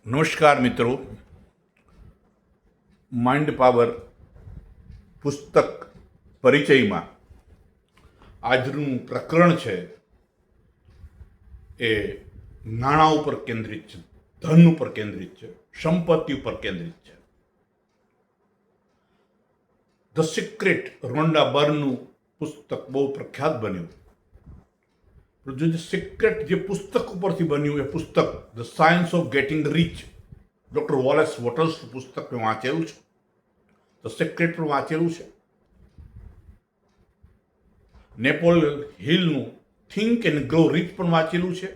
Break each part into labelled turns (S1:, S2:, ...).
S1: નમસ્કાર મિત્રો, mind power પુસ્તક પરિચયમાં આજનું પ્રકરણ છે એ નાણાં ઉપર કેન્દ્રિત છે, ધન ઉપર કેન્દ્રિત છે, સંપત્તિ ઉપર કેન્દ્રિત છે. ધ સિક્રેટ રોન્ડા બર્નનું પુસ્તક બહુ પ્રખ્યાત બન્યું. જે સિક્રેટ જે પુસ્તક ઉપરથી બન્યું એ પુસ્તક the science of getting rich, doctor Wallace Wattles પુસ્તક મેં વાંચેલું છે. ધ સિક્રેટ પણ વાંચેલું છે. નેપોલિયન હિલનું થિંક એન્ડ ગ્રો રીચ પણ વાંચેલું છે.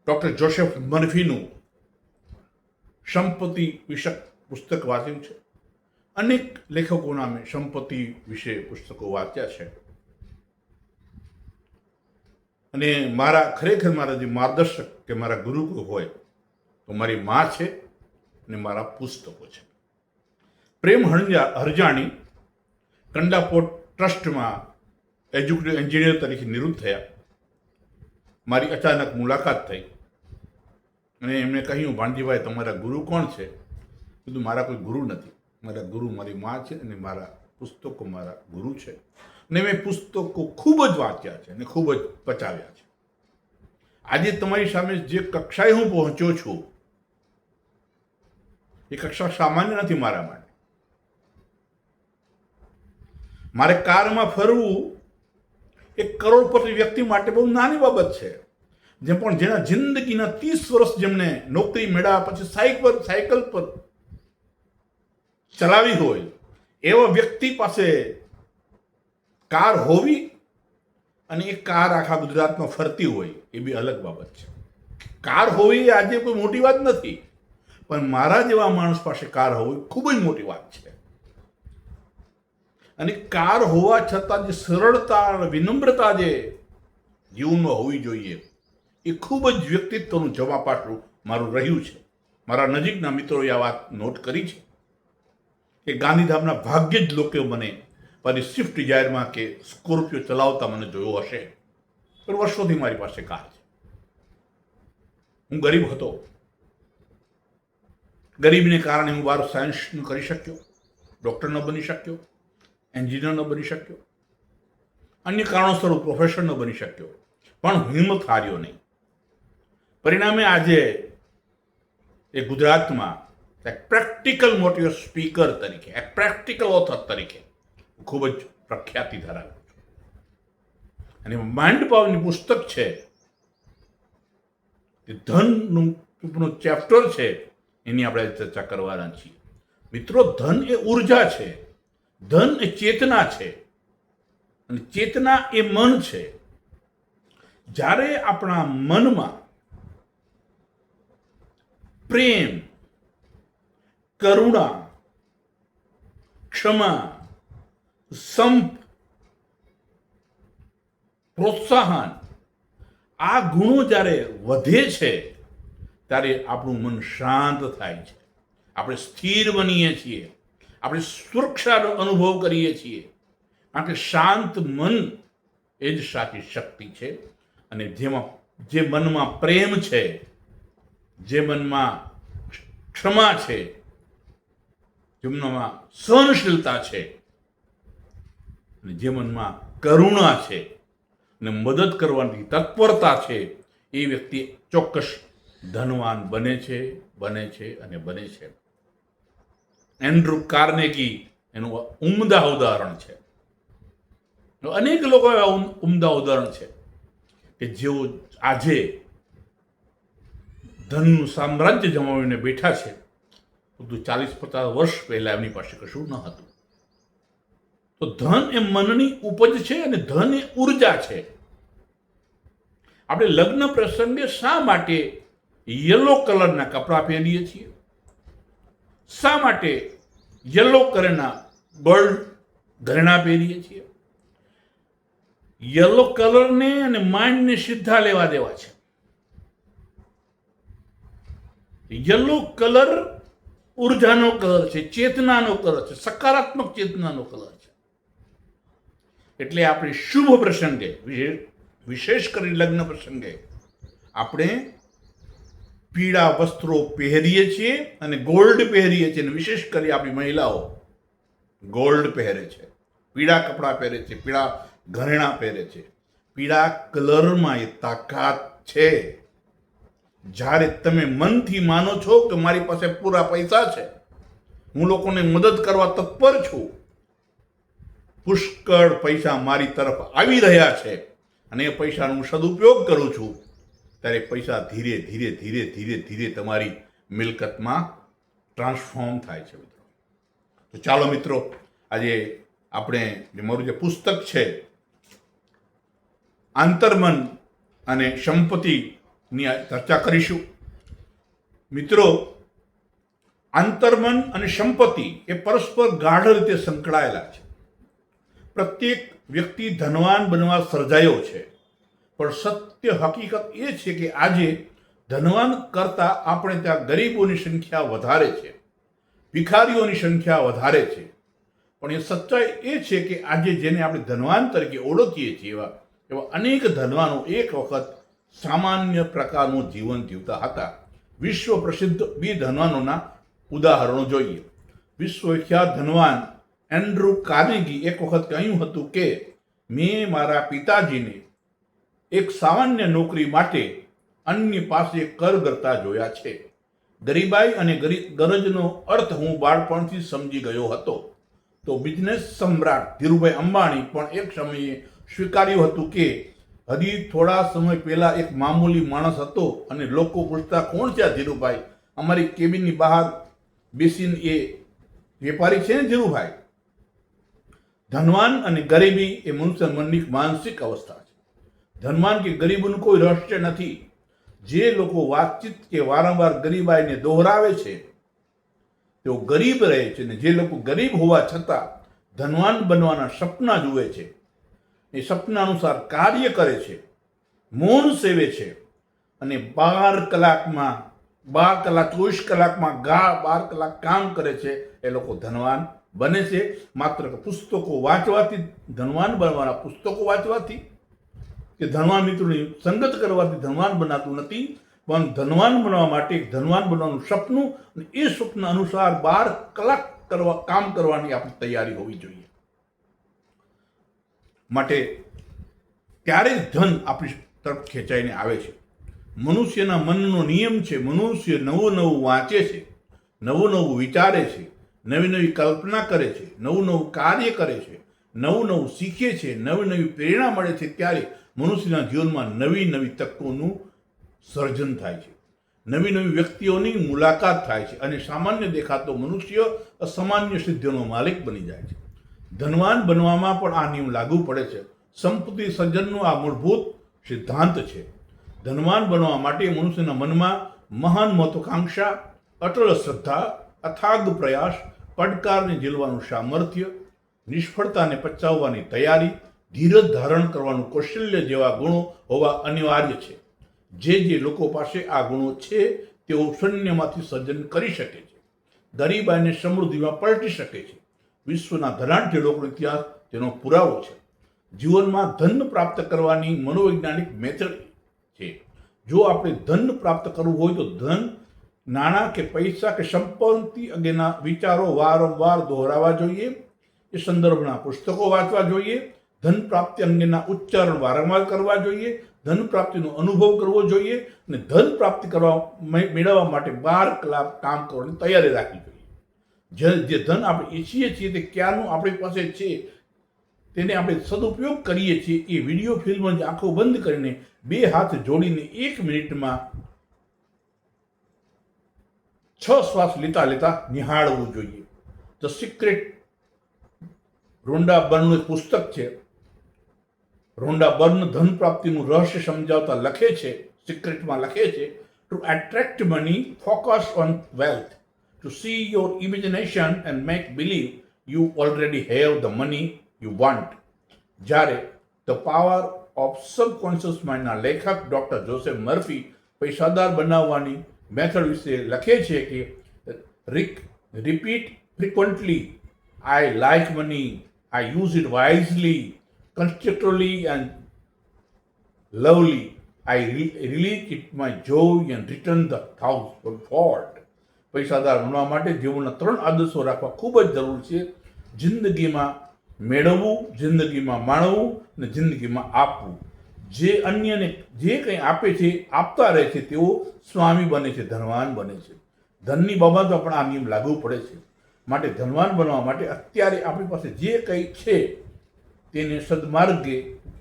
S1: ડોક્ટર જોસેફ મર્ફીનું સંપત્તિ વિષયક પુસ્તક વાંચ્યું છે. અનેક લેખકોના મેં સંપત્તિ વિશે પુસ્તકો વાંચ્યા છે. અને ખરેખર મારા જે માર્ગદર્શક કે મારા ગુરુ હોય તો મારી મા છે અને મારા પુસ્તકો છે. પ્રેમ હરજાણી કંડાપોર્ટ ટ્રસ્ટમાં એજ્યુકેટિવ એન્જિનિયર તરીકે નિવૃત્ત થયા. મારી અચાનક મુલાકાત થઈ અને એમણે કહ્યું, ભાણજીભાઈ, તમારા ગુરુ કોણ છે? કીધું, મારા કોઈ ગુરુ નથી. મારા ગુરુ મારી મા છે અને મારા પુસ્તકો મારા ગુરુ છે. ને મેં પુસ્તકો ખૂબ જ વાંચ્યા છે અને ખૂબ જ પચાવ્યા છે. આજે તમારી સામે જે કક્ષાએ હું પહોંચ્યો છું એ કક્ષા સામાન્ય નથી મારા માટે. મારે કારમાં ફરવું એક કરોડપતિ વ્યક્તિ માટે બહુ નાની બાબત છે. જેના જિંદગીના 30 વર્ષ જેમને નોકરી મેળવ્યા પછી સાયકલ પર ચલાવી હોય એવા વ્યક્તિ પાસે કાર હોવી અને એ કાર આખા ગુજરાતમાં ફરતી હોય એ બી અલગ બાબત છે. કાર હોવી એ આજે કોઈ મોટી વાત નથી, પણ મારા જેવા માણસ પાસે કાર હોવી ખૂબ જ મોટી વાત છે. અને કાર હોવા છતાં જે સરળતા અને વિનમ્રતા જે જીવનમાં હોવી જોઈએ એ ખૂબ જ વ્યક્તિત્વનું જમાપાટું મારું રહ્યું છે. મારા નજીકના મિત્રોએ આ વાત નોટ કરી છે કે ગાંધીધામના ભાગ્યે જ લોકો મને મારી સ્વિફ્ટ ડિઝાયરમાં કે સ્કોર્પિયો ચલાવતા મને જોયો હશે. પણ વર્ષોથી મારી પાસે કાર છે. હું ગરીબ હતો. ગરીબીને કારણે હું બાર સાયન્સ ન કરી શક્યો, ડૉક્ટર ન બની શક્યો, એન્જિનિયર ન બની શક્યો, અન્ય કારણોસર હું પ્રોફેસર ન બની શક્યો. પણ હું હિંમત હાર્યો નહીં. પરિણામે આજે એ ગુજરાતમાં એક પ્રેક્ટિકલ મોટિવેશન સ્પીકર તરીકે, એક પ્રેક્ટિકલ ઓથર તરીકે ખૂબ જ પ્રખ્યાતિ ધરાવું છું. અને માઇન્ડ પાવરની પુસ્તક છે એ ધનનું ચેપ્ટર છે, એની આપણે ચર્ચા કરવાના છીએ. મિત્રો, ધન એ ઉર્જા છે, ધન એ ચેતના છે અને ચેતના એ મન છે. જ્યારે આપણા મનમાં પ્રેમ, કરુણા, ક્ષમા, સંપ, પ્રોત્સાહન આ ગુણો જ્યારે વધે છે ત્યારે આપણું મન શાંત થાય છે. આપણે સ્થિર બનીએ છીએ, આપણે સુરક્ષાનો અનુભવ કરીએ છીએ. કારણ કે શાંત મન એ જ સાચી શક્તિ છે. અને જે મનમાં પ્રેમ છે, જે મનમાં ક્ષમા છે, જે મનમાં સહનશીલતા છે અને જે મનમાં કરુણા છે અને મદદ કરવાની તત્પરતા છે, એ વ્યક્તિ ચોક્કસ ધનવાન બને છે અને બને છે. એન્ડ્રુ કાર્નેગી એનું ઉમદા ઉદાહરણ છે. અનેક લોકો એવા ઉમદા ઉદાહરણ છે કે જેઓ આજે ધનનું સામ્રાજ્ય જમાવીને બેઠા છે. પરંતુ 40-50 વર્ષ પહેલા એમની પાસે કશું ન હતું. તો ધન એ મનની ઉપજ છે અને ધન એ ઉર્જા છે. આપણે લગ્ન પ્રસંગે શા માટે યલો કલરના કપડાં પહેરીએ છીએ? શા માટે યલો કલરના ગોલ્ડ ઘરેણા પહેરીએ છીએ? યલો કલરને અને માઇન્ડને સીધા લેવા દેવા છે. યલો કલર ઉર્જાનો કલર છે, ચેતનાનો કલર છે, સકારાત્મક ચેતનાનો કલર છે. એટલે આપણે શુભ પ્રસંગે, વિશેષ કરી લગ્ન પ્રસંગે, આપણે પીળા વસ્ત્રો પહેરીએ છીએ અને ગોલ્ડ પહેરીએ છીએ, અને વિશેષ કરી આપણી મહિલાઓ ગોલ્ડ પહેરે છે, પીળા કપડાં પહેરે છે, પીળા ઘરેણાં પહેરે છે. પીળા કલરમાં એ તાકાત છે. જ્યારે તમે મનથી માનો છો કે મારી પાસે પૂરા પૈસા છે, હું લોકોને મદદ કરવા તત્પર છું, પુષ્કળ પૈસા મારી તરફ આવી રહ્યા છે અને એ પૈસાનો હું સદુપયોગ કરું છું, ત્યારે પૈસા ધીરે ધીરે ધીરે ધીરે ધીરે તમારી મિલકતમાં ટ્રાન્સફોર્મ થાય છે. મિત્રો, તો ચાલો મિત્રો, આજે આપણે મારું જે પુસ્તક છે આંતરમન અને સંપત્તિની ચર્ચા કરીશું. મિત્રો, આંતરમન અને સંપત્તિ એ પરસ્પર ગાઢ રીતે સંકળાયેલા છે. પ્રત્યેક વ્યક્તિ ધનવાન બનવા સર્જાયો છે, પણ સત્ય હકીકત એ છે કે આજે ધનવાન કરતા આપણે ત્યાં ગરીબોની સંખ્યા વધારે છે, ભિખારીઓની સંખ્યા વધારે છે. પણ એ સચ્ચાઈ એ છે કે આજે જેને આપણે ધનવાન તરીકે ઓળખીએ છીએ એવા અનેક ધનવાનો એક વખત સામાન્ય પ્રકારનું જીવન જીવતા હતા. વિશ્વ પ્રસિદ્ધ બે ધનવાનોના ઉદાહરણો જોઈએ. વિશ્વવિખ્યાત ધનવાન એન્ડ્રુ કાર્નેગી એક વખત કહ્યું હતું કે મેં મારા પિતાજીને એક સામાન્ય નોકરી માટે અન્ય પાસે કર કરતા જોયા છે. ગરીબાઈ અને ગરજનો અર્થ હું બાળપણથી સમજી ગયો હતો. તો બિઝનેસ સમ્રાટ ધીરુભાઈ અંબાણી પણ એક સમયે સ્વીકાર્યું હતું કે હજી થોડા સમય પહેલા એક મામૂલી માણસ હતો અને લોકો પૂછતા, કોણ છે આ ધીરુભાઈ? અમારી કેબિનની બહાર બેસીને એ વેપારી છે ને ધીરુભાઈ. ધનવાન અને ગરીબી એ મનુષ્ય મનની માનસિક અવસ્થા છે. ધનવાન કે ગરીબનું કોઈ રહસ્ય નથી. જે લોકો વાતચીત કે વારંવાર ગરીબાઈને દોહરાવે છે તેઓ ગરીબ રહે છે, અને જે લોકો ગરીબ હોવા છતાં ધનવાન બનવાના સપના જુએ છે, એ સપના અનુસાર કાર્ય કરે છે, મૌન સેવે છે અને 12 કલાકમાં 24 કલાકમાં 12 કલાક કામ કરે છે, એ લોકો ધનવાન બને છે. માત્ર પુસ્તકો વાંચવાથી ધનવાન બનવાના પુસ્તકો વાંચવાથી કે ધનવાન મિત્રોની સંગત કરવાથી ધનવાન બનાતું નથી, પણ ધનવાન બનવા માટે ધનવાન બનવાનું સપનું અને એ સપન અનુસાર 12 કલાક કામ કરવાની આપણી તૈયારી હોવી જોઈએ. માટે ત્યારે જ ધન આપણી તરફ ખેંચાઈને આવે છે. મનુષ્યના મનનો નિયમ છે, મનુષ્ય નવું નવું વાંચે છે, નવું નવું વિચારે છે, નવી નવી કલ્પના કરે છે, નવું નવું કાર્ય કરે છે, નવું નવું શીખે છે, નવી નવી પ્રેરણા મળે છે, ત્યારે મનુષ્યના જીવનમાં નવી નવી તકોનું સર્જન થાય છે, નવી નવી વ્યક્તિઓની મુલાકાત થાય છે અને સામાન્ય દેખાતો મનુષ્ય અસામાન્ય સિદ્ધિઓનો માલિક બની જાય છે. ધનવાન બનવામાં પણ આ નિયમ લાગુ પડે છે. સંપત્તિ સર્જનનો આ મૂળભૂત સિદ્ધાંત છે. ધનવાન બનવા માટે મનુષ્યના મનમાં મહાન મહત્વાકાંક્ષા, અટલ શ્રદ્ધા, અથાગ પ્રયાસ, પડકારને ઝીલવાનું સામર્થ્ય, નિષ્ફળતાને પચાવવાની તૈયારી, ધીરજ ધારણ કરવાનું કૌશલ્ય જેવા ગુણો હોવા અનિવાર્ય છે. જે લોકો પાસે આ ગુણો છે તેઓ શૂન્યમાંથી સર્જન કરી શકે છે, ગરીબાઈને સમૃદ્ધિમાં પલટી શકે છે. વિશ્વના ધનાઢ્ય લોકોનો ઇતિહાસ તેનો પુરાવો છે. જીવનમાં ધન પ્રાપ્ત કરવાની મનોવૈજ્ઞાનિક મેથડ છે. જો આપણે ધન પ્રાપ્ત કરવું હોય તો ધન, નાણાં કે પૈસા કે સંપત્તિ અંગેના વિચારો વારંવાર દોહરાવા જોઈએ, એ સંદર્ભના પુસ્તકો વાંચવા જોઈએ, ધન પ્રાપ્તિ અંગેના ઉચ્ચારણ વારંવાર કરવા જોઈએ, ધન પ્રાપ્તિનો અનુભવ કરવો જોઈએ અને ધન પ્રાપ્તિ મેળવવા માટે 12 કલાક કામ કરવાની તૈયારી રાખવી જોઈએ. જે ધન આપણે ઈચ્છીએ છીએ તે ક્યારનું આપણી પાસે છે, તેને આપણે સદુપયોગ કરીએ છીએ. એ વિડીયો ફિલ્મ જ આંખો બંધ કરીને 2 હાથ જોડીને 1 મિનિટમાં 6 શ્વાસ લેતા લેતા નિહાળવું જોઈએ. ધ સિક્રેટ રોન્ડા બર્નનું એક પુસ્તક છે. રોન્ડા બર્ન ધન પ્રાપ્તિનું રહસ્ય સમજાવતા લખે છે, સિક્રેટમાં લખે છે, to attract money, focus on wealth, to see your imagination and make believe you already have the money you want. જ્યારે ધ પાવર ઓફ સબકોન્શિયસ માઇન્ડના લેખક ડોક્ટર જોસેફ મર્ફી પૈસાદાર બનાવવાની મેથડ વિશે લખે છે કે repeat frequently, I like money, I use it wisely, constructively and lovely, I release it my joy and return the thousandfold. પૈસાદાર બનવા માટે જીવનના 3 આદર્શો રાખવા ખૂબ જ જરૂર છે. જિંદગીમાં મેળવવું, જિંદગીમાં માણવું અને જિંદગીમાં આપવું. જે અન્યને જે કંઈ આપે છે, આપતા રહે છે, તેઓ સ્વામી બને છે, ધનવાન બને છે. ધનની બાબતમાં પણ આ નિયમ લાગુ પડે છે. માટે ધનવાન બનવા માટે અત્યારે આપણી પાસે જે કંઈ છે તેને સદમાર્ગે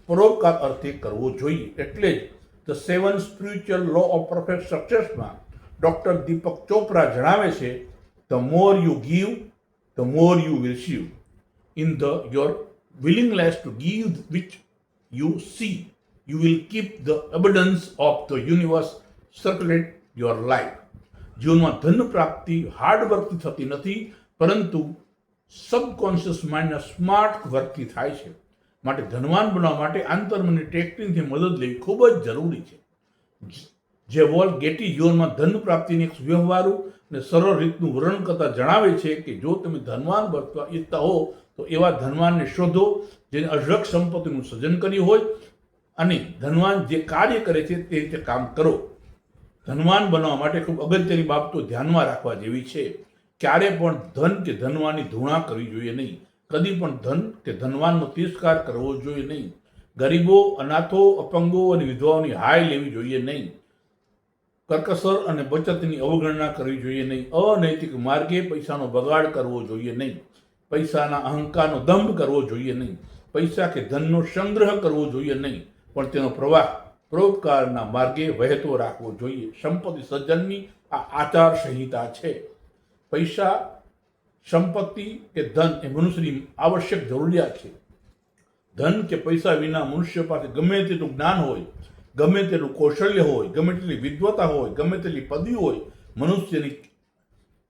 S1: પરોપકાર અર્થે કરવો જોઈએ. એટલે જ the 7 spiritual law of perfect સક્સેસમાં ડૉક્ટર દીપક ચોપરા જણાવે છે, the more you give the more you will receive. In the your willingness to give which you see, you will keep the abundance of the universe circulate your life. જીવનમાં ધન પ્રાપ્તિ hard વર્કથી થતી નથી, પરંતુ subconscious માઇન્ડના smart વર્કથી થાય છે. માટે ધનવાન બનવા માટે આંતરમનની ટેકનિકથી મદદ લેવી ખૂબ જ જરૂરી છે. જે વોલ ગેટી જીવનમાં ધન પ્રાપ્તિની એક વ્યવહારુ અને સરળ રીતનું વર્ણન કરતા જણાવે છે કે જો તમે ધનવાન બનવા ઈચ્છતા હો તો એવા ધનવાનને શોધો જેને અઢળક સંપત્તિનું સર્જન કર્યું હોય અને ધનવાન જે કાર્ય કરે છે તે રીતે કામ કરો. ધનવાન બનવા માટે ખૂબ અગત્યની બાબતો ધ્યાનમાં રાખવા જેવી છે. ક્યારે પણ ધન કે ધનવાનની ધૂણા કરવી જોઈએ નહીં. કદી પણ ધન કે ધનવાનનો તિરસ્કાર કરવો જોઈએ નહીં. ગરીબો, અનાથો, અપંગો અને વિધવાઓની હાય લેવી જોઈએ નહીં. કરકસર અને બચતની અવગણના કરવી જોઈએ નહીં. અનૈતિક માર્ગે પૈસાનો બગાડ કરવો જોઈએ નહીં. પૈસાના અહંકારનો દંભ કરવો જોઈએ નહીં. પૈસા કે ધનનો સંગ્રહ કરવો જોઈએ નહીં, પણ તેનો પ્રવાહ પરોપકારના માર્ગે વહેતો રાખવો જોઈએ. સંપત્તિ સર્જનની આ આચાર સંહિતા છે. પૈસા, સંપત્તિ કે ધન એ મનુષ્યની આવશ્યક જરૂરિયાત છે. ધન કે પૈસા વિના મનુષ્ય પાસે ગમે તેટલું જ્ઞાન હોય, ગમે તેટલું કૌશલ્ય હોય, ગમે તેટલી વિદ્વતા હોય, ગમે તેટલી પદવી હોય, મનુષ્યની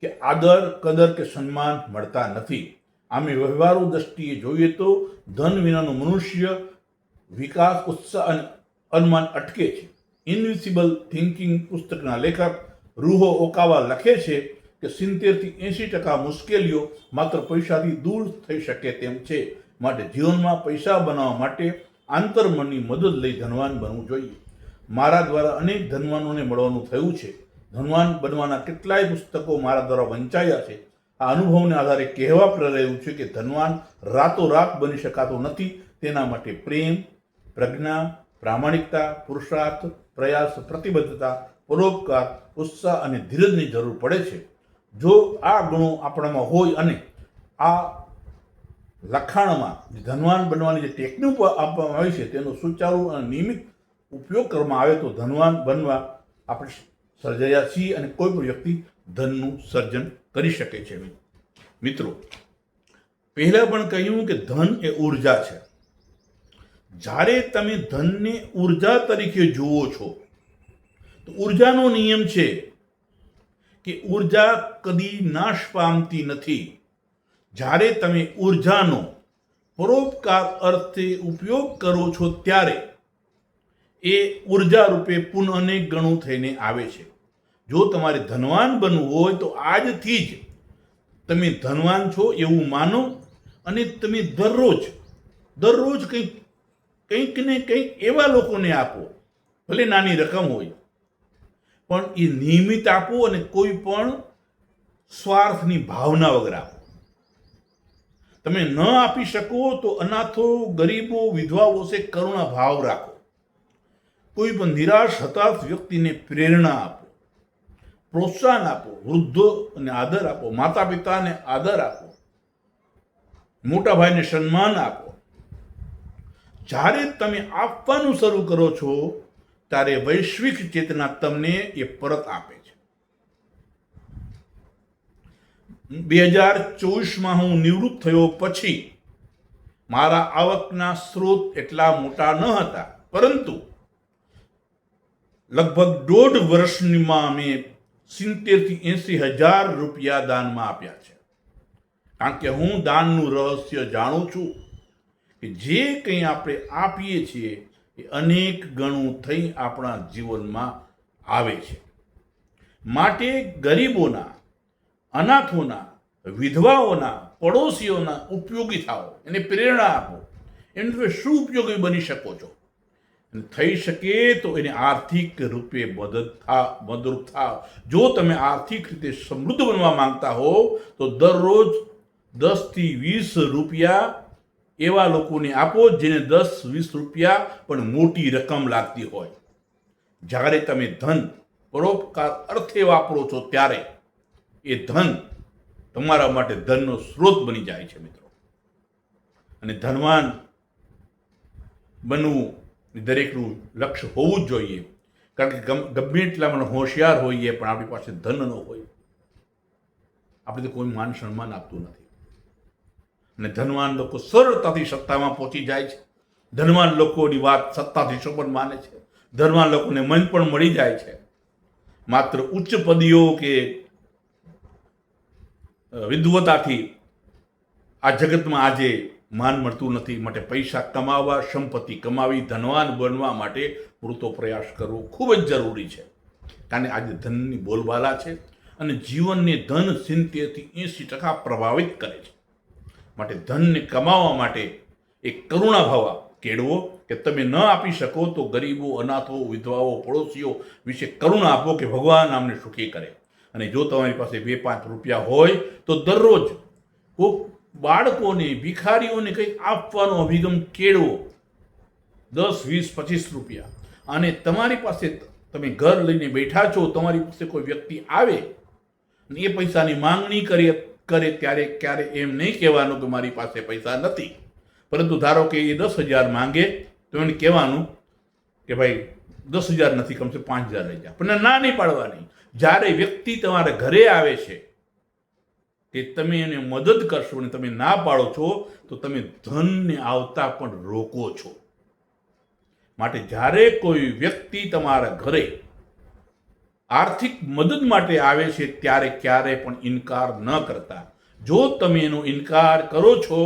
S1: કે આદર, કદર કે સન્માન મળતા નથી. આમે વ્યવહારુ દ્રષ્ટિએ જોઈએ તો ધન વિનાનું મનુષ્ય વિકાસ, ઉત્સાહ અને અનુમાન અટકે છે. ઇનવિઝિબલ થિંકિંગ પુસ્તકના લેખક રૂહો ઓકાવા લખે છે કે 70 થી 80% મુશ્કેલીઓ માત્ર પૈસાથી દૂર થઈ શકે તેમ છે. માટે જીવનમાં પૈસા બનાવવા માટે આંતરમનની મદદ લઈ ધનવાન બનવું જોઈએ. મારા દ્વારા અનેક ધનવાનોને મળવાનું થયું છે. ધનવાન બનવાના કેટલાય પુસ્તકો મારા દ્વારા વંચાયા છે. આ અનુભવને આધારે કહેવા પ્રેરાયું છે કે ધનવાન રાતોરાત બની શકાતો નથી. તેના માટે પ્રેમ, પ્રજ્ઞા, પ્રામાણિકતા, પુરુષાર્થ, પ્રયાસ, પ્રતિબદ્ધતા, પરોપકાર, ઉત્સાહ અને ધીરજની જરૂર પડે છે. જો આ ગુણો આપણામાં હોય અને આ લખાણમાં ધનવાન બનવાની જે ટેકનિક આપવામાં આવી છે તેનો સુચારુ અને નિયમિત ઉપયોગ કરવામાં આવે તો ધનવાન બનવા આપણે સર્જાયા છીએ અને કોઈ પણ વ્યક્તિ ધનનું સર્જન કરી શકે છે. મિત્રો, પહેલા પણ કહ્યું કે ધન એ ઉર્જા છે. જ્યારે તમે ધનને ઉર્જા તરીકે જુઓ છો તો ઉર્જાનો નિયમ છે કે ઉર્જા કદી નાશ પામતી નથી. જ્યારે તમે ઉર્જાનો પરોપકાર અર્થે ઉપયોગ કરો છો ત્યારે એ ઉર્જા રૂપે પુનઃ અનેક ગણું થઈને આવે છે. જો તમારે ધનવાન બનવું હોય તો આજથી જ તમે ધનવાન છો એવું માનો અને તમે દરરોજ કંઈક ને કંઈક એવા લોકોને આપો, ભલે નાની રકમ હોય, પણ એ નિયમિત આપો અને કોઈ પણ સ્વાર્થની ભાવના વગર આપો. તમે ન આપી શકો તો અનાથો, ગરીબો, વિધવાઓ છે કરુણા ભાવ રાખો. કોઈ પણ નિરાશ, હતાશ વ્યક્તિને પ્રેરણા આપો, પ્રોત્સાહન આપો, વૃદ્ધોને આદર આપો, માતા પિતાને આદર આપો, મોટા ભાઈને સન્માન આપો. જ્યારે તમે આપવાનું શરૂ કરો છો ત્યારે વૈશ્વિક ચેતના તમને એ પરત આપે છે. 2024માં હું નિવૃત્ત થયો પછી મારા આવકના સ્ત્રોત એટલા મોટા ન હતા, પરંતુ લગભગ 1.5 વર્ષમાં મેં 70 થી 80 હજાર રૂપિયા દાનમાં આપ્યા છે. કારણ કે હું દાનનું રહસ્ય જાણું છું કે જે કંઈ આપણે આપીએ છીએ એ અનેક ગણું થઈ આપણા જીવનમાં આવે છે. માટે ગરીબોના, અનાથોના, વિધવાઓના, પડોશીઓના ઉપયોગી થાઓ, એને પ્રેરણા આપો. એનું તમે શું ઉપયોગી બની શકો છો? થઈ શકે તો એને આર્થિક રૂપે મદદરૂપ થાવ. જો તમે આર્થિક રીતે સમૃદ્ધ બનવા માંગતા હો તો દરરોજ 10 થી 20 રૂપિયા એવા લોકોને આપો જેને 10-20 રૂપિયા પણ મોટી રકમ લાગતી હોય. જ્યારે તમે ધન પરોપકાર અર્થે વાપરો છો ત્યારે એ ધન તમારા માટે ધનનો સ્ત્રોત બની જાય છે મિત્રો. અને ધનવાન બનવું દરેકનું લક્ષ્ય હોવું જ જોઈએ. કારણ કે ગમે એટલા મને હોશિયાર હોઈએ પણ આપણી પાસે ધન ન હોય આપણે તો કોઈ માન સન્માન આપતું નથી. અને ધનવાન લોકો સરળતાથી સત્તામાં પહોંચી જાય છે. ધનવાન લોકોની વાત સત્તાથી સંબંધ માને છે. ધનવાન લોકોને મન પણ મળી જાય છે. માત્ર ઉચ્ચ પદીઓ કે વિદ્વતાથી આ જગતમાં આજે માન મળતું નથી. માટે પૈસા કમાવા, સંપત્તિ કમાવી, ધનવાન બનવા માટે પૂરતો પ્રયાસ કરવો ખૂબ જ જરૂરી છે. કારણ કે આજે ધનની બોલબાલા છે અને જીવનને ધન 70 થી 80% પ્રભાવિત કરે છે. માટે ધનને કમાવા માટે એક કરુણાભાવ કેળવો કે તમે ન આપી શકો તો ગરીબો, અનાથો, વિધવાઓ, પડોશીઓ વિશે કરુણા આપો કે ભગવાન આમને સુખી કરે. અને જો તમારી પાસે 2-5 રૂપિયા હોય તો દરરોજ કોઈક બાળકોને, ભિખારીઓને કંઈક આપવાનો અભિગમ કેળવો. 10, 20, 25 રૂપિયા. અને તમારી પાસે તમે ઘર લઈને બેઠા છો, તમારી પાસે કોઈ વ્યક્તિ આવે અને એ પૈસાની માંગણી કરે ત્યારે ક્યારે એમ નહીં કહેવાનું કે મારી પાસે પૈસા નથી. પરંતુ ધારો કે એ 10,000 માંગે તો એને કહેવાનું કે ભાઈ 10,000 નથી, કમસે 5,000 લઈ જા. પણ ના નહીં પાડવાની. જ્યારે વ્યક્તિ તમારા ઘરે આવે છે કે તમે એને મદદ કરશો અને તમે ના પાડો છો તો તમે ધનને આવતા પણ રોકો છો. માટે જ્યારે કોઈ વ્યક્તિ તમારા ઘરે આર્થિક મદદ માટે આવે છે ત્યારે ક્યારે પણ ઇનકાર ન કરતા. જો તમે એનો ઇનકાર કરો છો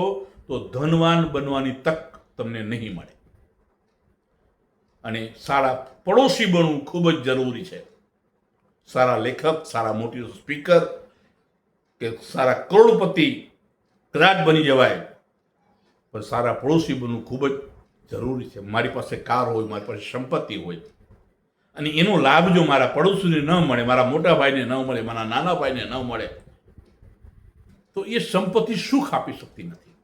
S1: તો ધનવાન બનવાની તક તમને નહીં મળે. અને સારા પડોશી બનવું ખૂબ જ જરૂરી છે. સારા લેખક, સારા મોટિવેશન સ્પીકર કે સારા કરોડપતિ કદાચ બની જવાય પણ સારા પડોશી બનવું ખૂબ જ જરૂરી છે. મારી પાસે કાર હોય, મારી પાસે સંપત્તિ હોય અને એનો લાભ જો મારા પડોશીને ન મળે, મારા મોટા ભાઈને ન મળે, મારા નાના ભાઈને ન મળે તો એ સંપત્તિ સુખ આપી શકતી નથી.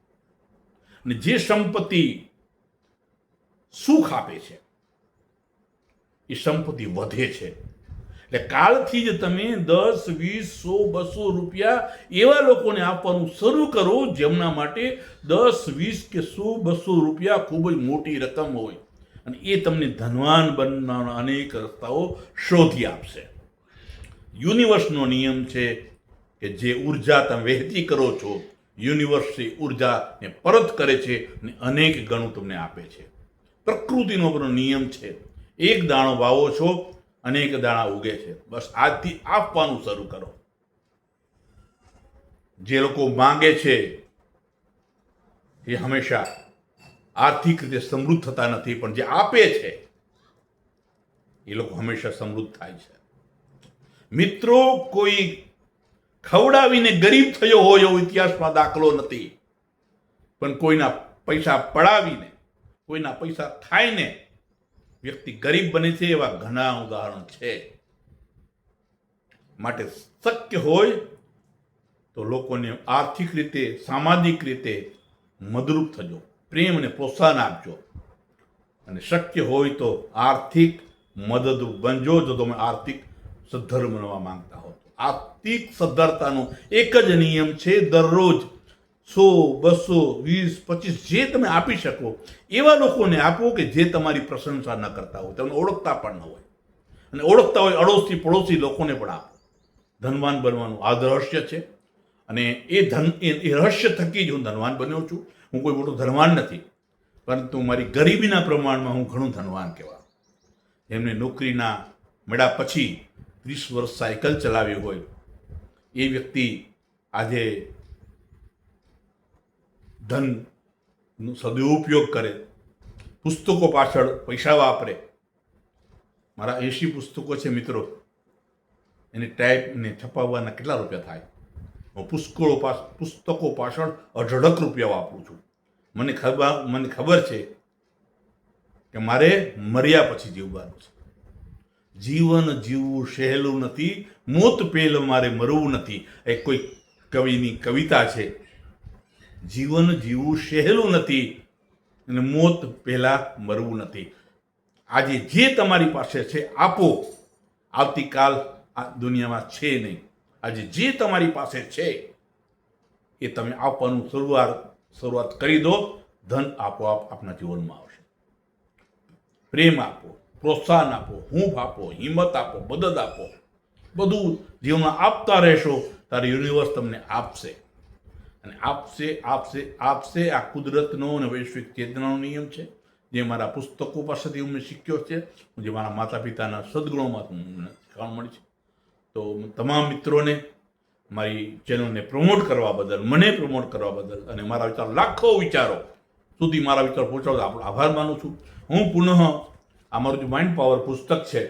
S1: અને જે સંપત્તિ સુખ આપે છે એ સંપત્તિ વધે છે. એટલે કાલથી જ તમે 10, 20, 100, 200 રૂપિયા એવા લોકોને આપવાનું શરૂ કરો જેમના માટે 10, 20 કે 100, 200 રૂપિયા ખૂબ જ મોટી રકમ હોય અને એ તમને ધનવાન બનવાના અનેક રસ્તાઓ શોધી આપશે. યુનિવર્સનો નિયમ છે કે જે ઉર્જા તમે વહેતી કરો છો યુનિવર્સ એ ઉર્જાને પરત કરે છે અને અનેક ગણું તમને આપે છે. પ્રકૃતિનો પણ નિયમ છે. એક દાણો વાવો છો, અનેક દાણા ઉગે છે. બસ આજથી આપવાનું શરૂ કરો. જે લોકો માંગે છે એ હંમેશા આર્થિક રીતે સમૃદ્ધ થતા નથી, પણ જે આપે છે એ લોકો હંમેશા સમૃદ્ધ થાય છે. મિત્રો, કોઈ ખવડાવીને ગરીબ થયો હોય એવો ઇતિહાસમાં દાખલો નથી, પણ કોઈના પૈસા પડાવીને, કોઈના પૈસા ખાઈને વ્યક્તિ ગરીબ બને છે એવા ઘણા ઉદાહરણ છે. માટે શક્ય હોય તો લોકોને આર્થિક રીતે, સામાજિક રીતે મદદરૂપ થજો, પ્રેમ અને પ્રોત્સાહન આપજો. અને શક્ય હોય તો આર્થિક મદદરૂપ બનજો જો તમે આર્થિક સદ્ધર બનવા માંગતા હો. આર્થિક સદ્ધરતાનો એક જ નિયમ છે, દરરોજ 100, 200, 20, 25 જે તમે આપી શકો એવા લોકોને આપો કે જે તમારી પ્રશંસા ન કરતા હોય, તમને ઓળખતા પણ ન હોય. અને ઓળખતા હોય અડોશી પડોશી લોકોને પણ આપો. ધનવાન બનવાનું આ રહસ્ય છે. અને એ રહસ્ય થકી જ હું ધનવાન બન્યો છું. હું કોઈ મોટો ધનવાન નથી, પરંતુ મારી ગરીબીના પ્રમાણમાં હું ઘણું ધનવાન કહેવાય. એમને નોકરીના મળ્યા પછી 30 વર્ષ સાયકલ ચલાવી હોય એ વ્યક્તિ આજે ધનનો સદુપયોગ કરે, પુસ્તકો પાછળ પૈસા વાપરે. મારા 80 પુસ્તકો છે મિત્રો, એને ટાઈપને છપાવવાના કેટલા રૂપિયા થાય? હું પુસ્તકો પાછળ અઢળક રૂપિયા વાપરું છું. મને ખબર છે કે મારે મર્યા પછી જીવવાનું છે. જીવન જીવવું સહેલું નથી, મોત પહેલ મારે મરવું નથી. એ કોઈ કવિની કવિતા છે. જીવન જીવવું સહેલું નથી અને મોત પહેલા મરવું નથી. આજે જે તમારી પાસે છે આપો. આવતીકાલ આ દુનિયામાં છે નહીં. આજે જે તમારી પાસે છે એ તમે આપવાનું શરૂઆત કરી દો. ધન આપોઆપ આપના જીવનમાં આવશે. પ્રેમ આપો, પ્રોત્સાહન આપો, હૂંફ આપો, હિંમત આપો, મદદ આપો. બધું જીવનમાં આપતા રહેશો ત્યારે યુનિવર્સ તમને આપશે અને આપશે આપશે આપશે. આ કુદરતનો અને વૈશ્વિક ચેતનાનો નિયમ છે, જે મારા પુસ્તકો પાસેથી હું શીખ્યો છે, જે મારા માતા પિતાના સદગુણોમાંથી મને શીખવા મળી છે. તો તમામ મિત્રોને મારી ચેનલને પ્રમોટ કરવા બદલ, મને પ્રમોટ કરવા બદલ અને મારા વિચારો, લાખો વિચારો સુધી મારા વિચારો પહોંચાડવા આપણો આભાર માનું છું. હું પુનઃ આ મારું જે માઇન્ડ પાવર પુસ્તક છે,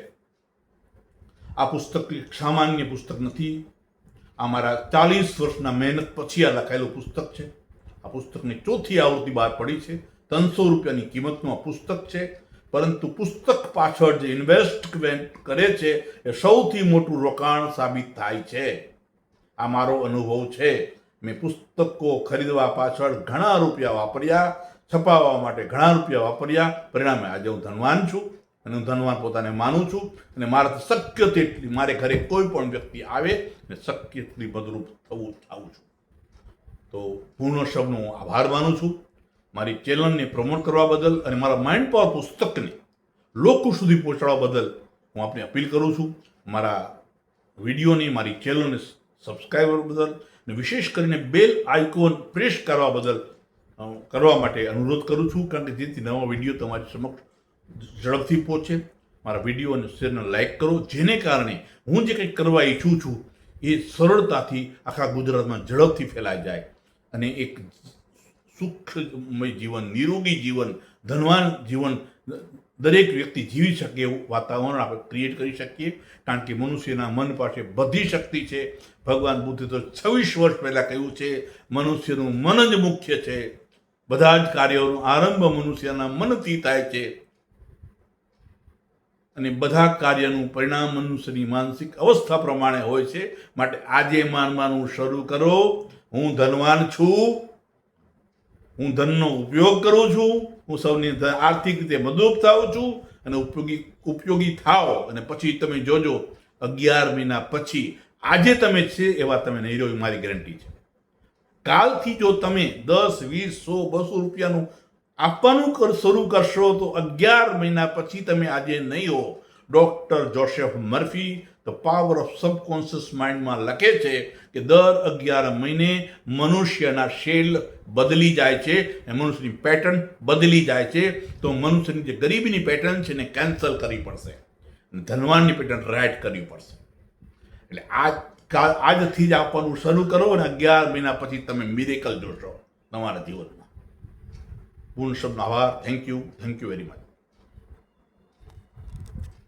S1: આ પુસ્તક એક સામાન્ય પુસ્તક નથી. આ મારા 40 વર્ષના મહેનત પછી આ લખાયેલું પુસ્તક છે. આ પુસ્તકની 4થી આવૃત્તિ બહાર પડી છે. 300 રૂપિયાની કિંમતનું આ પુસ્તક છે. પરંતુ પુસ્તક પાછળ જે ઇન્વેસ્ટમેન્ટ કરે છે એ સૌથી મોટું રોકાણ સાબિત થાય છે. આ મારો અનુભવ છે. મેં પુસ્તકો ખરીદવા પાછળ ઘણા રૂપિયા વાપર્યા, છપાવવા માટે ઘણા રૂપિયા વાપર્યા. પરિણામે આજે હું ધનવાન છું અને હું ધનવાન પોતાને માનું છું. અને મારાથી શક્ય તેટલી મારે ઘરે કોઈ પણ વ્યક્તિ આવે ને શક્ય તેટલી મદદરૂપ થવું છું. તો પૂર્ણ શબ્દનો હું આભાર માનું છું મારી ચેનલને પ્રમોટ કરવા બદલ અને મારા માઇન્ડ પાવર પુસ્તકને લોકો સુધી પહોંચાડવા બદલ હું આપને અપીલ કરું છું. મારા વિડીયોની, મારી ચેનલને સબસ્ક્રાઈબર બદલ અને વિશેષ કરીને બેલ આઇકોન પ્રેસ કરવા માટે અનુરોધ કરું છું, કારણ કે જેથી નવા વિડીયો તમારી સમક્ષ ઝડપથી પહોંચે. મારા વિડીયો અને શેરને લાઇક કરો, જેને કારણે હું જે કંઈક કરવા ઈચ્છું છું એ સરળતાથી આખા ગુજરાતમાં ઝડપથી ફેલાઈ જાય અને એક સુખમય જીવન, નિરોગી જીવન, ધનવાન જીવન દરેક વ્યક્તિ જીવી શકે એવું વાતાવરણ આપણે ક્રિએટ કરી શકીએ. કારણ કે મનુષ્યના મન પાસે બધી શક્તિ છે. ભગવાન બુદ્ધે તો 26 વર્ષ પહેલાં કહ્યું છે, મનુષ્યનું મન જ મુખ્ય છે. બધા જ કાર્યોનો આરંભ મનુષ્યના મનથી થાય છે અને બધા કાર્યનું પરિણામ મનુષ્યની માનસિક અવસ્થા પ્રમાણે હોય છે. માટે આજે માનવાનું શરૂ કરો. હું ધનવાન છું, હું ધનનો ઉપયોગ કરું છું, હું સૌની આર્થિક રીતે મદદરૂપ થાઉં છું અને ઉપયોગી થાઓ. અને પછી તમે જોજો 11 મહિના પછી આજે તમે છે એવા તમે નહીં રહ્યો, મારી ગેરંટી છે. કાલથી જો તમે 10, 20, 100, 200 રૂપિયાનું આપવાનું શરૂ કરશો તો 11 મહિના પછી તમે આજે નહીં હો. Doctor Joseph Murphy the power of subconscious માઇન્ડમાં લખે છે કે દર 11 મહિને મનુષ્યના સેલ બદલી જાય છે, મનુષ્યની પેટર્ન બદલી જાય છે. તો મનુષ્યની જે ગરીબીની પેટર્ન છે એને કેન્સલ કરવી પડશે, ધનવાનની પેટર્ન રાઇટ કરવી પડશે. એટલે આજથી જ આપવાનું શરૂ કરો અને 11 મહિના પછી તમે મિરેકલ જોશો તમારા જીવનમાં. પૂર્ણ શબ્દનો આભાર. Thank you very much.